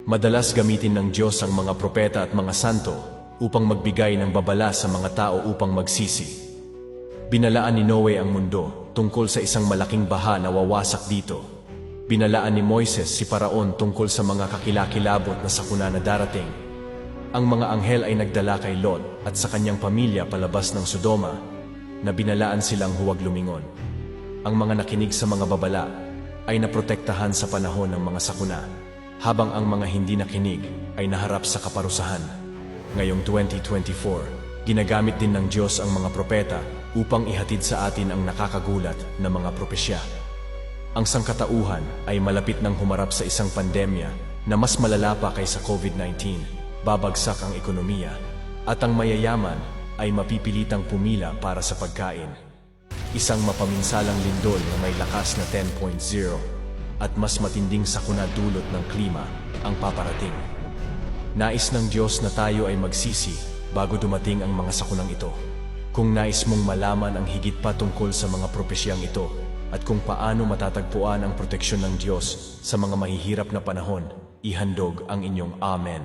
Madalas gamitin ng Diyos ang mga propeta at mga santo upang magbigay ng babala sa mga tao upang magsisi. Binalaan ni Noe ang mundo tungkol sa isang malaking baha na wawasak dito. Binalaan ni Moises si Paraon tungkol sa mga kakilakilabot na sakuna na darating. Ang mga anghel ay nagdala kay Lot at sa kanyang pamilya palabas ng Sodoma na binalaan silang huwag lumingon. Ang mga nakinig sa mga babala ay naprotektahan sa panahon ng mga sakuna, habang ang mga hindi nakinig ay naharap sa kaparusahan. Ngayong 2024, ginagamit din ng Diyos ang mga propeta upang ihatid sa atin ang nakakagulat na mga propesya. Ang sangkatauhan ay malapit nang humarap sa isang pandemya na mas malala pa kaysa COVID-19, babagsak ang ekonomiya, at ang mayayaman ay mapipilitang pumila para sa pagkain. Isang mapaminsalang lindol na may lakas na 10.0 at mas matinding sakuna dulot ng klima ang paparating. Nais ng Diyos na tayo ay magsisi bago dumating ang mga sakunang ito. Kung nais mong malaman ang higit pa tungkol sa mga propesyang ito at kung paano matatagpuan ang proteksyon ng Diyos sa mga mahihirap na panahon, ihandog ang inyong Amen.